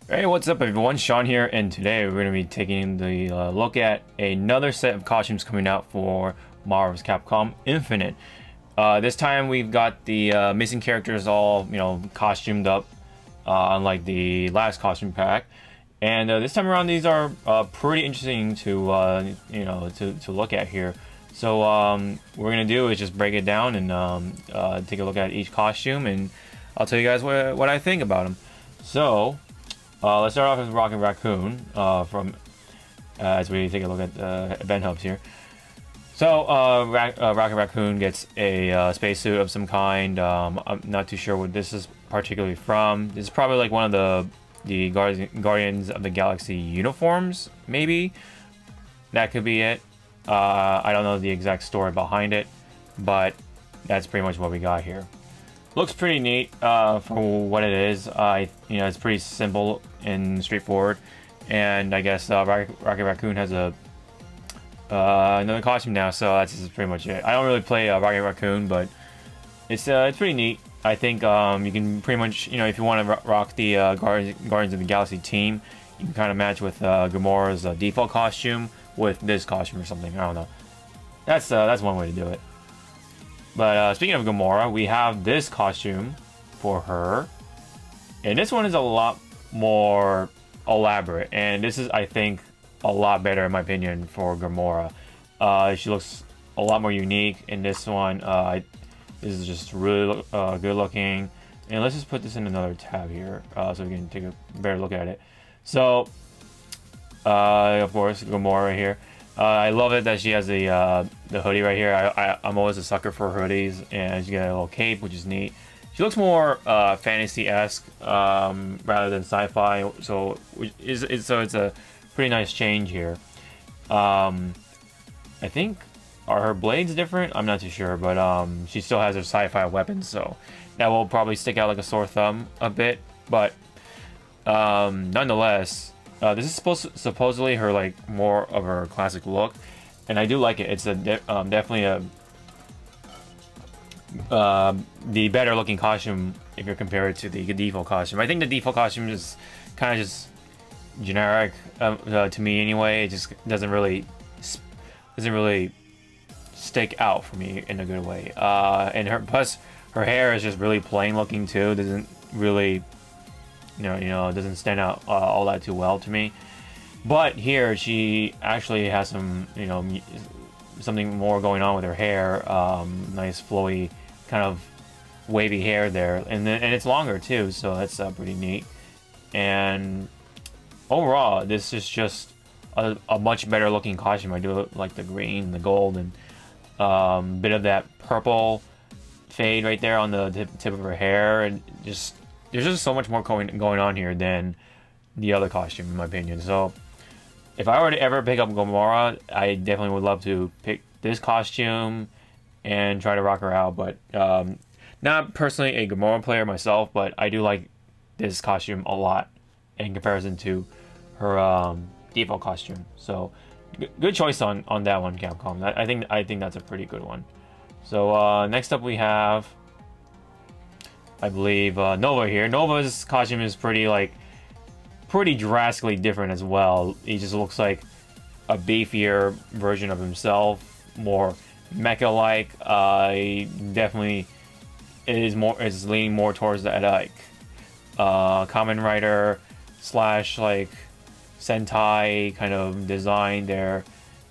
Hey, what's up everyone? Sean here, and today we're going to be taking the look at another set of costumes coming out for Marvel's Capcom Infinite. This time we've got the missing characters all, costumed up, unlike the last costume pack. And this time around, these are pretty interesting to, to look at here. So what we're going to do is just break it down and take a look at each costume, and I'll tell you guys what I think about them. So let's start off with Rocket Raccoon as we take a look at event hubs here. So Rocket Raccoon gets a spacesuit of some kind. I'm not too sure what this is particularly from. This is probably like one of the Guardians of the Galaxy uniforms, maybe. That could be it. I don't know the exact story behind it, but that's pretty much what we got here. Looks pretty neat for what it is. It's pretty simple and straightforward, and I guess Rocket Raccoon has another costume now, so that's pretty much it. I don't really play Rocket Raccoon, but it's pretty neat. I think you can pretty much, if you want to rock the Guardians of the Galaxy team, you can kind of match with Gamora's default costume with this costume or something. I don't know. That's one way to do it. But speaking of Gamora, we have this costume for her, and this one is a lot more elaborate, and this is, I think, a lot better in my opinion for Gamora. She looks a lot more unique in this one. This is just really good looking, and let's just put this in another tab here so we can take a better look at it. So of course, Gamora here. I love it that she has the hoodie right here. I'm always a sucker for hoodies, and she got a little cape, which is neat. She looks more fantasy-esque rather than sci-fi, so it's a pretty nice change here. I think, are her blades different? I'm not too sure, but she still has her sci-fi weapons, so that will probably stick out like a sore thumb a bit. But nonetheless, this is supposedly her more of her classic look, and I do like it. It's definitely the better looking costume if you're compared to the default costume. I think the default costume is kind of just generic to me anyway. It just doesn't really stick out for me in a good way. And plus her hair is just really plain looking too. Doesn't really it doesn't stand out all that too well to me. But here she actually has some, something more going on with her hair. Nice flowy, kind of wavy hair there, and it's longer too, so that's pretty neat. And overall, this is just a much better looking costume. I do like the green, the gold, and bit of that purple fade right there on the tip of her hair, and there's just so much more going on here than the other costume, in my opinion. So if I were to ever pick up Gamora, I definitely would love to pick this costume and try to rock her out. But not personally a Gamora player myself, but I do like this costume a lot in comparison to her default costume. So good choice on that one, Capcom. I think that's a pretty good one. So next up we have, I believe, Nova here. Nova's costume is pretty drastically different as well. He just looks like a beefier version of himself, more mecha-like. He definitely is leaning more towards that Kamen Rider slash Sentai kind of design there,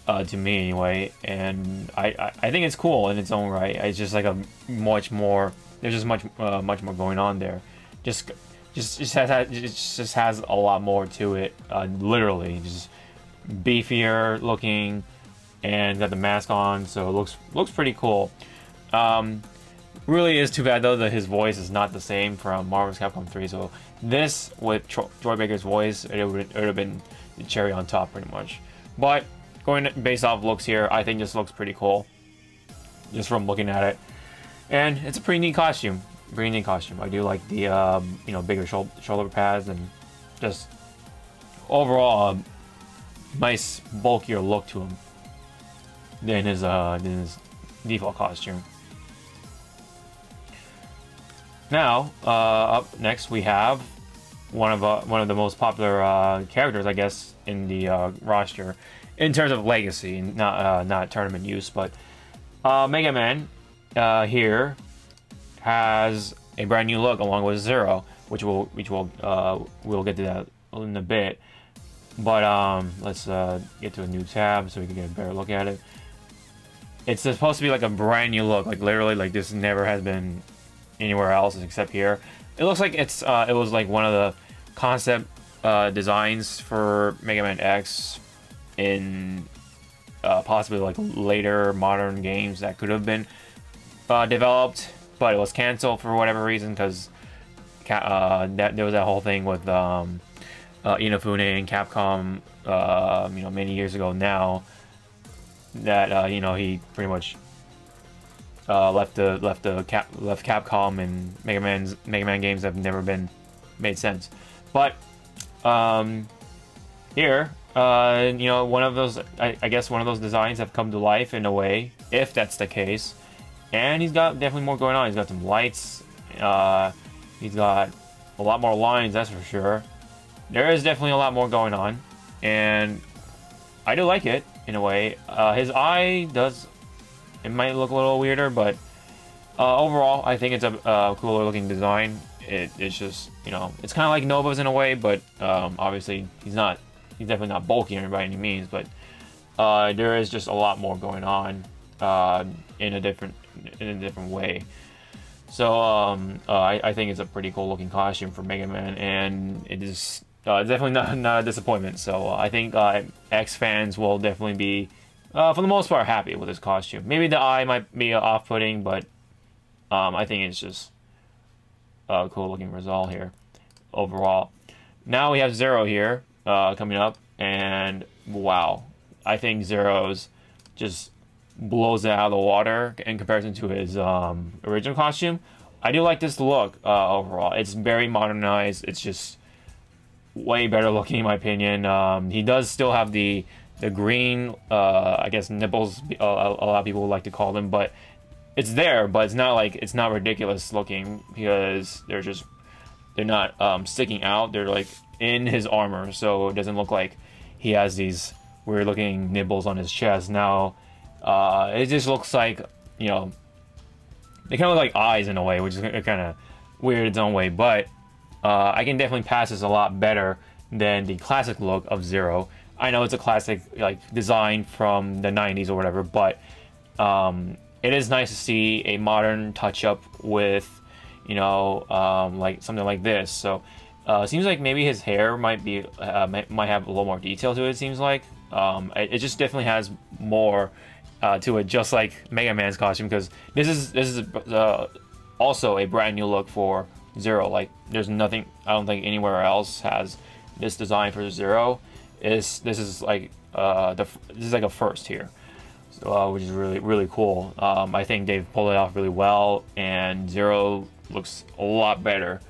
to me anyway. And I think it's cool in its own right. It's just like a much more. There's just much more going on there. Just has a lot more to it. Literally, just beefier looking, and got the mask on, so it looks pretty cool. Really is too bad though that his voice is not the same from Marvel's Capcom 3. So this with Troy Baker's voice, it would have been the cherry on top pretty much. But going based off looks here, I think this looks pretty cool, just from looking at it. And it's a pretty neat costume. I do like the bigger shoulder pads, and just overall nice bulkier look to him than his default costume. Now, up next we have one of the most popular characters, I guess, in the roster in terms of legacy, not tournament use. But Mega Man here has a brand new look along with Zero, which we'll get to that in a bit. But let's get to a new tab so we can get a better look at it. It's supposed to be like a brand new look, like literally like this never has been anywhere else except here. It looks like it was like one of the concept designs for Mega Man X in possibly like later modern games that could have been developed, but it was canceled for whatever reason because there was that whole thing with Inafune and Capcom, you know, many years ago now. That you know, he pretty much left Capcom, and Mega Man games have never been made sense. But here, you know, one of those, I guess one of those designs have come to life in a way, if that's the case. And he's got definitely more going on. He's got some lights. He's got a lot more lines, that's for sure. There is definitely a lot more going on, and I do like it in a way. His eye does, it might look a little weirder, but overall, I think it's a cooler looking design. It's just, you know, it's kind of like Nova's in a way, but obviously he's definitely not bulkier by any means, but there is just a lot more going on in a different way. So I think it's a pretty cool looking costume for Mega Man, and it is definitely not a disappointment. So I think X fans will definitely be, for the most part, happy with this costume. Maybe the eye might be off-putting, but I think it's just a cool looking result here overall. Now we have Zero here coming up, and wow, I think Zero's just blows it out of the water in comparison to his original costume. I do like this look overall. It's very modernized. It's just way better looking in my opinion. He does still have the green, I guess, nipples, a lot of people would like to call them, but it's there, but it's not ridiculous looking because they're not sticking out. They're like in his armor, so it doesn't look like he has these weird looking nibbles on his chest. Now it just looks like, you know, they kind of look like eyes in a way, which is kind of weird in its own way, but I can definitely pass this a lot better than the classic look of Zero. I know it's a classic like design from the 90s or whatever, but it is nice to see a modern touch-up with, you know, like something like this. So it seems like maybe his hair might have a little more detail to it. It seems like it just definitely has more to it, just like Mega Man's costume, because this is also a brand new look for Zero. Like there's nothing, I don't think anywhere else has this design for Zero. This is like a first here, so, which is really cool. I think they've pulled it off really well, and Zero looks a lot better,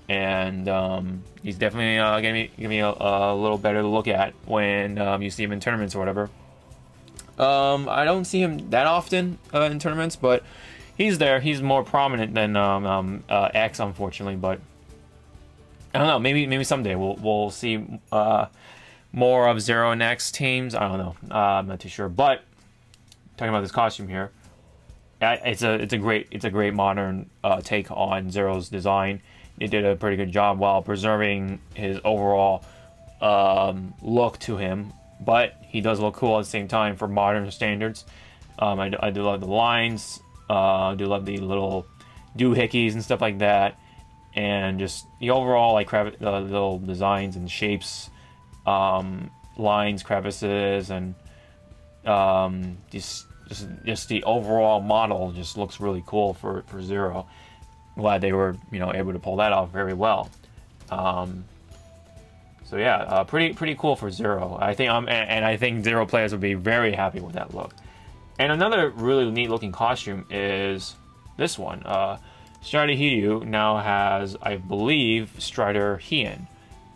and he's definitely gonna be a little better to look at when you see him in tournaments or whatever. I don't see him that often in tournaments, but he's there. He's more prominent than X, unfortunately. But I don't know. Maybe someday we'll see more of Zero and X teams. I don't know. I'm not too sure. But talking about this costume here, it's a great modern take on Zero's design. They did a pretty good job while preserving his overall look to him. But he does look cool at the same time for modern standards. I do love the lines. I do love the little doohickeys and stuff like that, and just the overall like little designs and shapes, lines, crevices, and just the overall model just looks really cool for Zero. Glad they were, you know, able to pull that off very well. So yeah, pretty cool for Zero. I think I think Zero players would be very happy with that look. And another really neat looking costume is this one. Strider Hiryu now has, I believe, Strider Hien.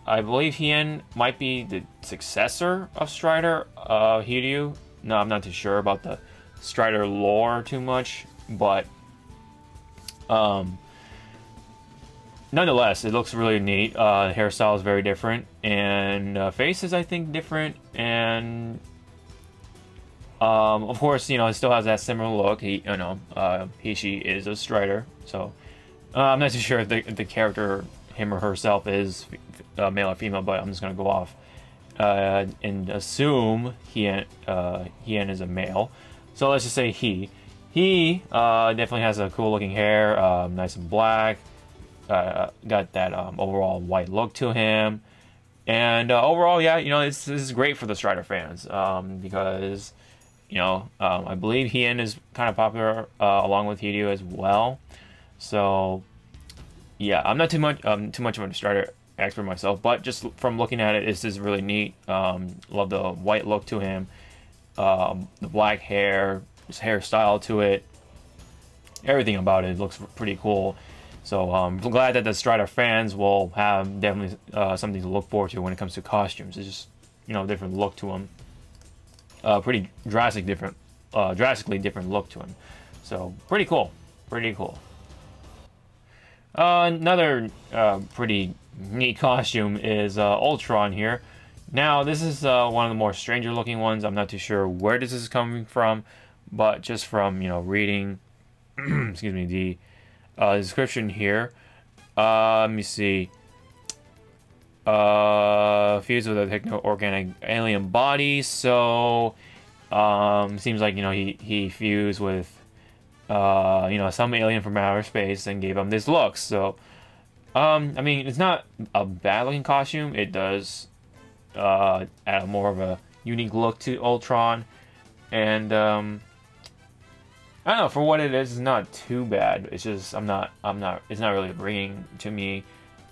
I believe Hien might be the successor of Strider Hiryu. No, I'm not too sure about the Strider lore too much, but nonetheless, it looks really neat. Hairstyle is very different, and face is, I think, different, and of course, you know, it still has that similar look. She is a Strider, so I'm not too sure if the character, him or herself, is male or female, but I'm just gonna go off and assume Hien is a male. So let's just say he. He definitely has a cool looking hair, nice and black. Got that overall white look to him, and overall, yeah, you know, this is great for the Strider fans because, you know, I believe Hien is kind of popular along with Hideo as well. So yeah, I'm not too much of a Strider expert myself, but just from looking at it, this is really neat. Love the white look to him, the black hair, his hairstyle to it, everything about it looks pretty cool. So I'm glad that the Strider fans will have definitely something to look forward to when it comes to costumes. It's just, you know, different look to them. Pretty drastically different look to him. So pretty cool, pretty cool. Another pretty neat costume is Ultron here. Now this is one of the more stranger looking ones. I'm not too sure where this is coming from, but just from, you know, reading excuse me, the description here. Let me see. Fused with a techno-organic alien body, so seems like, you know, he fused with you know, some alien from outer space and gave him this look. So I mean, it's not a bad looking costume. It does add more of a unique look to Ultron, and I don't know, for what it is, it's not too bad. It's just it's not really ringing to me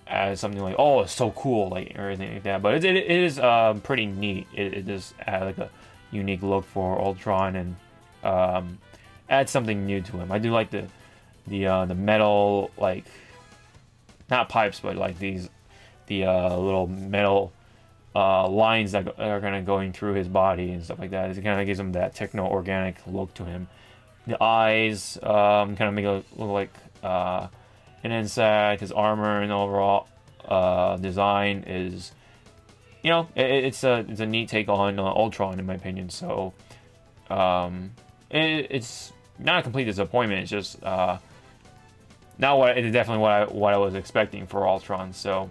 as something like, oh, it's so cool, like, or anything like that. But it is pretty neat. It does add like a unique look for Ultron, and add something new to him. I do like the metal, like, not pipes, but like the little metal lines that are kind of going through his body and stuff like that. It kind of gives him that techno-organic look to him. The eyes kind of make it look like an insect. His armor and overall design is, you know, it's a neat take on Ultron, in my opinion. So it's not a complete disappointment. It's just not definitely what I was expecting for Ultron. So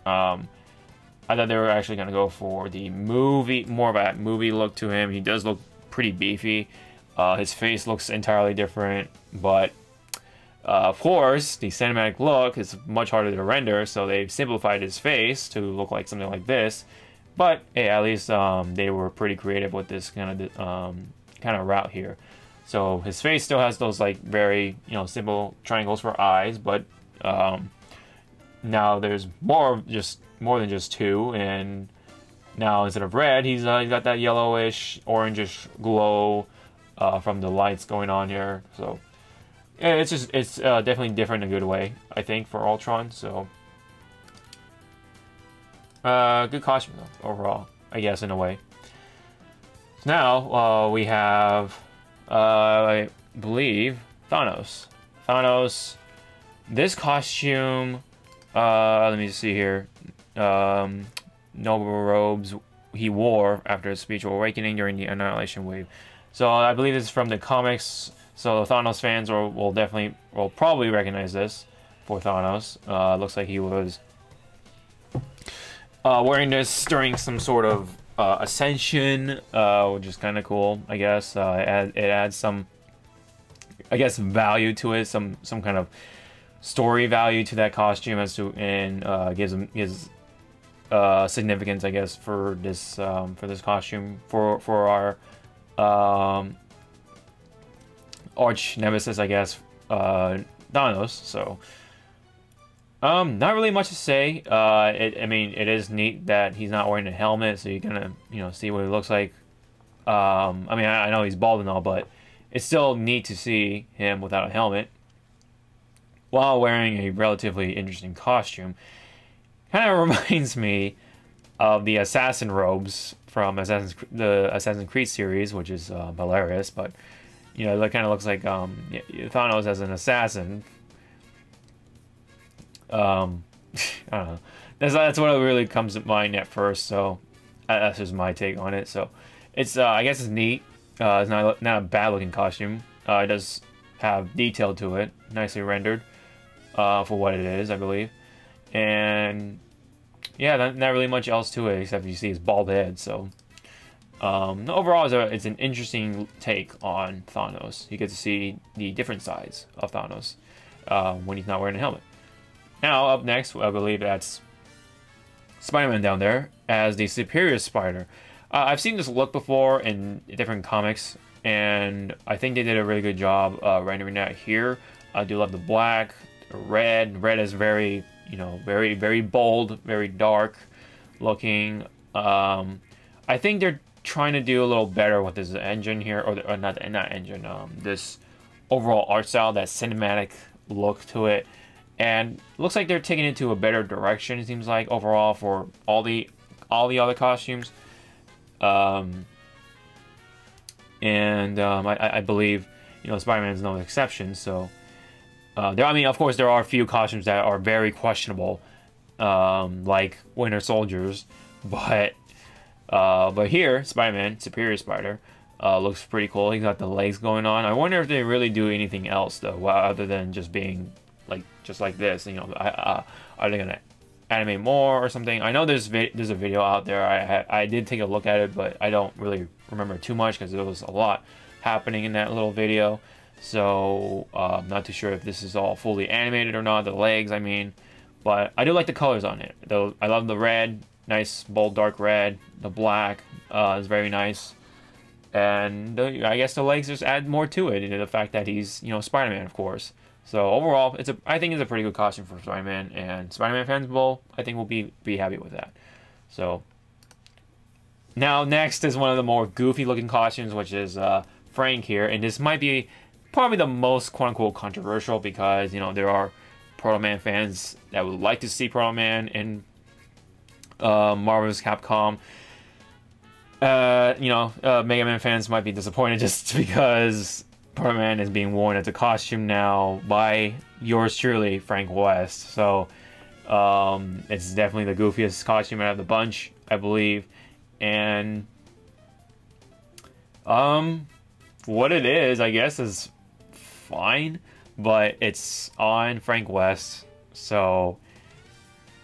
I thought they were actually going to go for the movie, more of a movie look to him. He does look pretty beefy. His face looks entirely different, but of course, the cinematic look is much harder to render, so they've simplified his face to look like something like this. But hey, at least they were pretty creative with this kind of route here. So his face still has those, like, very, you know, simple triangles for eyes, but now there's more than just two, and now instead of red, he's got that yellowish, orangish glow from the lights going on here. So yeah, it's definitely different in a good way, I think, for Ultron. So good costume though, overall, I guess, in a way. So now we have I believe Thanos. This costume, let me see here. Noble robes he wore after his spiritual awakening during the Annihilation Wave. So I believe this is from the comics. So the Thanos fans will probably recognize this for Thanos. Looks like he was wearing this during some sort of ascension, which is kind of cool, I guess. It adds some, I guess, value to it, some kind of story value to that costume, as to, and gives significance, I guess, for this costume for our arch nemesis, I guess, Thanos. So not really much to say. I mean, it is neat that he's not wearing a helmet, so you're gonna, you know, see what he looks like. I mean, I know he's bald and all, but it's still neat to see him without a helmet while wearing a relatively interesting costume. Kind of reminds me of the assassin robes from the Assassin's Creed series, which is hilarious. But you know, that kind of looks like Thanos as an assassin. I don't know. That's what really comes to mind at first. So that's just my take on it. So it's I guess it's neat. It's not a bad looking costume. It does have detail to it, nicely rendered for what it is, I believe. And yeah, not really much else to it except you see his bald head. So overall, it's an interesting take on Thanos. You get to see the different sides of Thanos when he's not wearing a helmet. Now, up next, I believe that's Spider-Man down there as the Superior Spider. I've seen this look before in different comics, and I think they did a really good job rendering that here. I do love the black, the red. Red is very, very, very bold, very dark looking. I think they're trying to do a little better with this engine here, or not engine. This overall art style, that cinematic look to it. And looks like they're taking it to a better direction, it seems like, overall for all the other costumes. I believe, Spider-Man is no exception. So, of course, there are a few costumes that are very questionable, like Winter Soldiers, but here, Spider-Man, Superior Spider, looks pretty cool. He's got the legs going on. I wonder if they really do anything else though, other than just being just like this. Are they gonna animate more or something? I know there's a video out there. I did take a look at it, but I don't really remember too much because there was a lot happening in that little video. So I'm not too sure if this is all fully animated or not. The legs, I mean, but I do like the colors on it. Though I love the red, nice bold dark red. The black is very nice, and I guess the legs just add more to it. The fact that he's Spider-Man, of course. So overall, I think it's a pretty good costume for Spider-Man, and Spider-Man fans I think will be happy with that. So now next is one of the more goofy looking costumes, which is Frank here, and this might be probably the most quote unquote controversial because there are Proto Man fans that would like to see Proto Man in Marvel's Capcom. Mega Man fans might be disappointed just because Proto Man is being worn as a costume now by yours truly, Frank West. So it's definitely the goofiest costume out of the bunch, I believe. And what it is, I guess, is fine, but it's on Frank West, so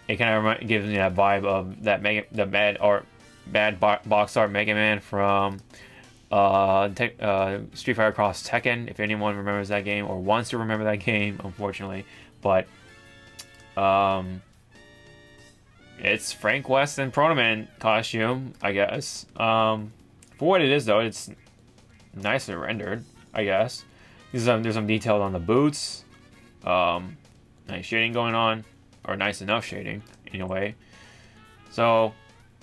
it kind of gives me that vibe of that bad box art Mega Man from Street Fighter Cross Tekken, if anyone remembers that game or wants to remember that game, unfortunately. But it's Frank West and Proto Man costume, I guess. For what it is, though, it's nicely rendered, I guess. There's some detail on the boots. Nice shading going on, or nice enough shading, anyway. So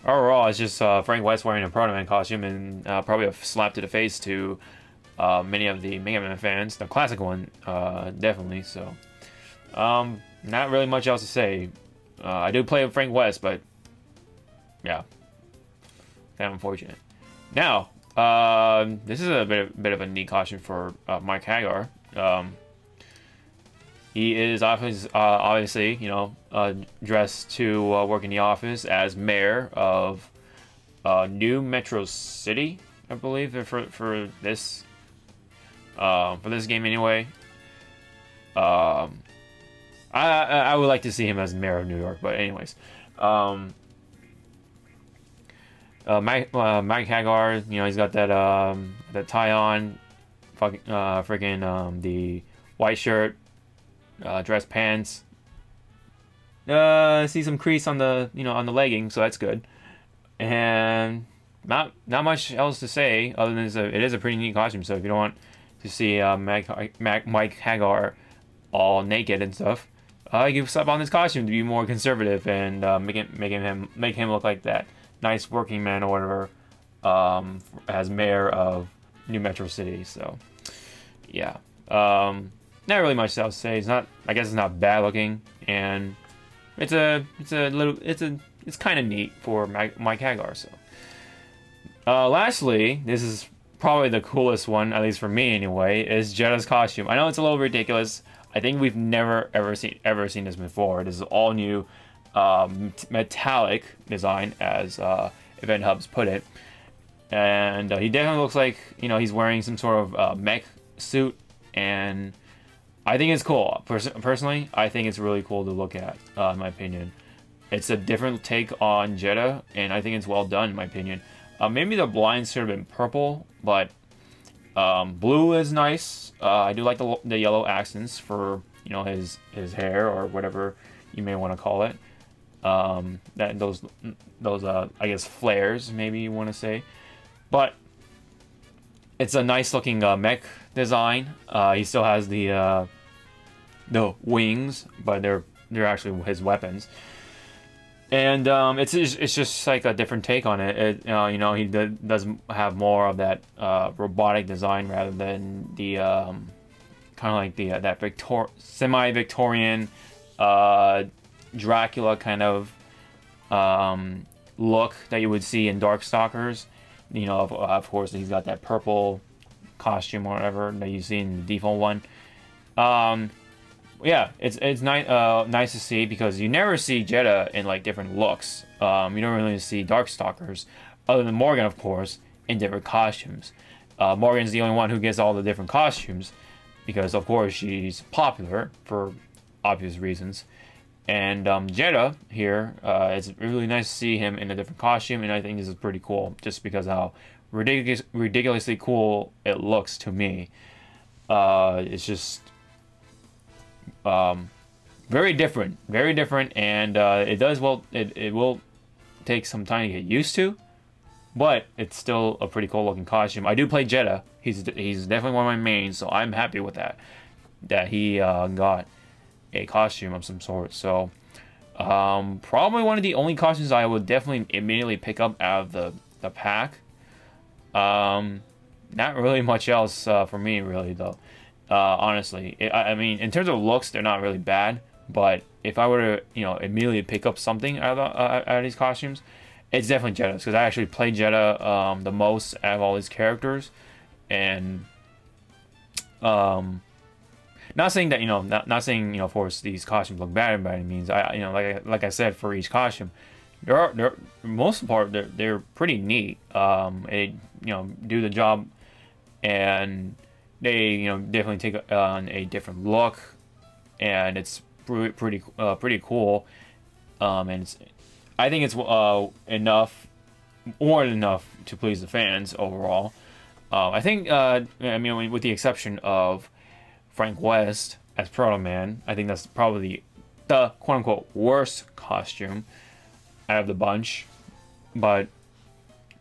overall, it's just Frank West wearing a Proto Man costume, and probably a slap to the face to many of the Mega Man fans. The classic one, definitely. So, not really much else to say. I do play with Frank West, but yeah, kind of unfortunate. Now, this is a bit of a neat costume for Mike Hagar. He is obviously, dressed to work in the office as mayor of New Metro City, I believe, for this game anyway. I would like to see him as mayor of New York, but anyways, Mike Hagar, he's got that tie on, freaking the white shirt. Dress pants. See some crease on the on the leggings, so that's good. And not much else to say other than it is a pretty neat costume. So if you don't want to see Mike Hagar all naked and stuff, you can slap on this costume to be more conservative and make him look like that nice working man or whatever, as mayor of New Metro City. So yeah. Not really much else to say. I guess it's not bad looking, and it's kind of neat for Mike Hagar. So, lastly, this is probably the coolest one, at least for me anyway, is Jetta's costume. I know it's a little ridiculous. I think we've never ever seen this before. This is all new metallic design, as Event Hubs put it, and he definitely looks like, you know, he's wearing some sort of mech suit, and I think it's cool. Personally, I think it's really cool to look at. In my opinion, it's a different take on Jedha, and I think it's well done in my opinion. Maybe the blinds should have been purple, but blue is nice. I do like the yellow accents for, you know, his hair, or whatever you may want to call it. Those I guess flares, maybe you want to say, but it's a nice looking mech design. He still has the wings, but they're actually his weapons. And it's just like a different take on it. You know, he does have more of that robotic design rather than the kind of like the that semi-Victorian Dracula kind of look that you would see in Darkstalkers. You know, of course, he's got that purple costume or whatever that you see in the default one. Yeah, it's nice to see, because you never see Jedha in like different looks. You don't really see Darkstalkers, other than Morgan, of course, in different costumes. Morgan's the only one who gets all the different costumes, because of course she's popular for obvious reasons. And Jedha here, it's really nice to see him in a different costume, and I think this is pretty cool, just because how ridiculously cool it looks to me. It's just very different, and it will take some time to get used to, but it's still a pretty cool looking costume. I do play Jedha. He's definitely one of my mains, so I'm happy with that he got a costume of some sort. So probably one of the only costumes I would definitely immediately pick up out of the pack. Not really much else for me, really, though. Honestly, I mean, in terms of looks, they're not really bad. But if I were to, you know, immediately pick up something out of these costumes, it's definitely Jedha's, because I actually played Jedha the most out of all these characters, and not saying that, you know, not saying, you know, of course, these costumes look bad by any means. You know, like I said, for each costume, they're for the most part they're pretty neat. They, you know, do the job, and they, you know, definitely take on a different look, and it's pretty cool. And I think it's more than enough to please the fans overall. I think I mean, with the exception of Frank West as Proto Man, I think that's probably the quote-unquote worst costume out of the bunch. But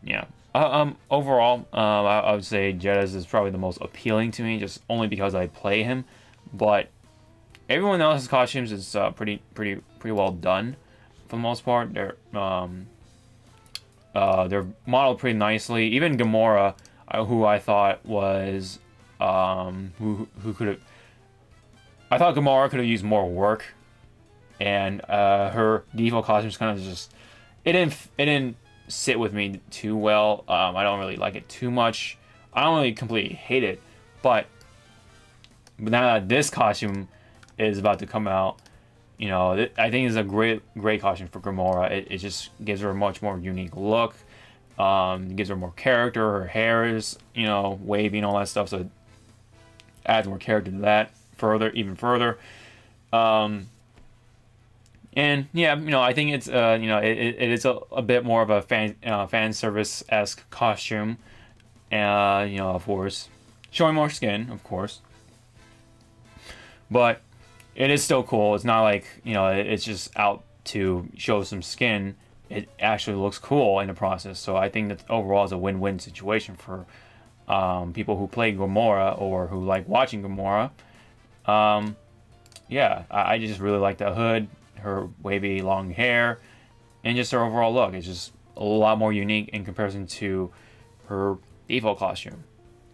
yeah, overall, I would say Jedha's is probably the most appealing to me, just only because I play him. But everyone else's costumes is pretty well done for the most part. They're modeled pretty nicely. Even Gamora, who I thought was who could have, I thought Gamora could have used more work, and her default costumes kind of just it didn't sit with me too well. I don't really like it too much. I don't really completely hate it, but now that this costume is about to come out, you know, I think it's a great costume for Gamora. It just gives her a much more unique look. Gives her more character. Her hair is, you know, wavy and all that stuff, so it adds more character to that even further. And yeah, you know, I think it's you know, it is a bit more of a fan service-esque costume. You know, of course, showing more skin, of course, but it is still cool. It's not like, you know, it's just out to show some skin. It actually looks cool in the process. So I think that overall is a win-win situation for people who play Gamora or who like watching Gamora. Yeah, I just really like the hood, her wavy long hair, and just her overall look. It's just a lot more unique in comparison to her default costume.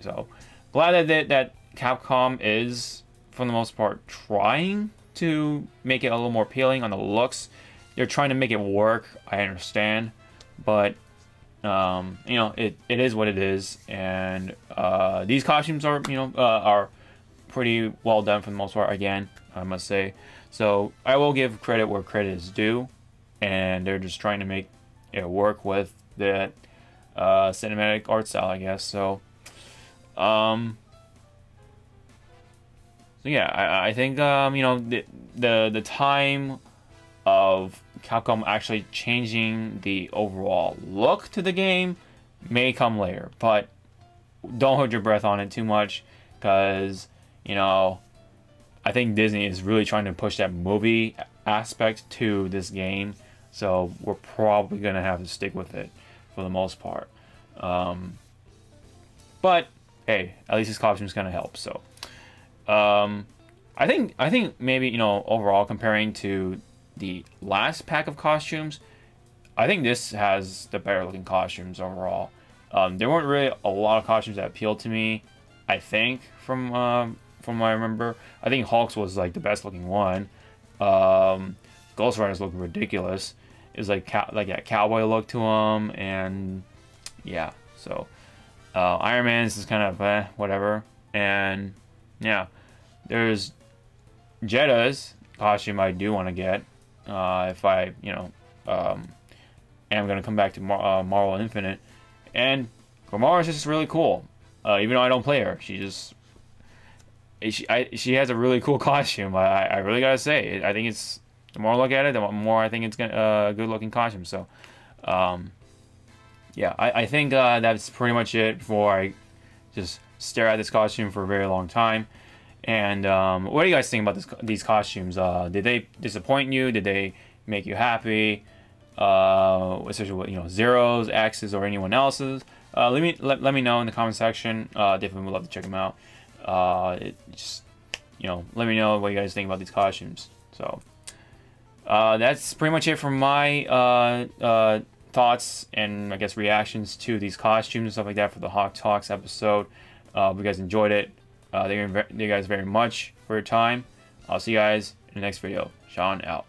So glad that Capcom is, for the most part, trying to make it a little more appealing on the looks. They're trying to make it work, I understand, but you know, it is what it is, and these costumes are, you know, are pretty well done for the most part, again, I must say. So I will give credit where credit is due, and they're just trying to make it work with the cinematic art style, I guess. So yeah, I think you know, the time of Capcom actually changing the overall look to the game may come later, but don't hold your breath on it too much, because, you know, I think Disney is really trying to push that movie aspect to this game, so we're probably gonna have to stick with it for the most part. But hey, at least his costume's gonna help. So I think maybe, you know, overall, comparing to the last pack of costumes, I think this has the better looking costumes overall. There weren't really a lot of costumes that appealed to me, I think, from what I remember. I think Hawke's was like the best looking one. Ghost Rider's looked ridiculous. It was like that cowboy look to him, and yeah. So Iron Man's is kind of whatever. And yeah, there's Jetta's costume I do want to get if I, you know, am gonna come back to Marvel Infinite. And Gamara's just really cool. Even though I don't play her, she has a really cool costume. I really gotta say, I think it's, the more I look at it, the more I think it's a good looking costume. So yeah, I think that's pretty much it before I just stare at this costume for a very long time. And what do you guys think about these costumes? Did they disappoint you? Did they make you happy? Especially with, you know, Zero's, X's, or anyone else's. Let me know in the comment section. Definitely would love to check them out. Just, you know, let me know what you guys think about these costumes. So that's pretty much it from my thoughts and, I guess, reactions to these costumes and stuff like that for the Hawke Talks episode. If you guys enjoyed it, thank you guys very much for your time. I'll see you guys in the next video. Sean out.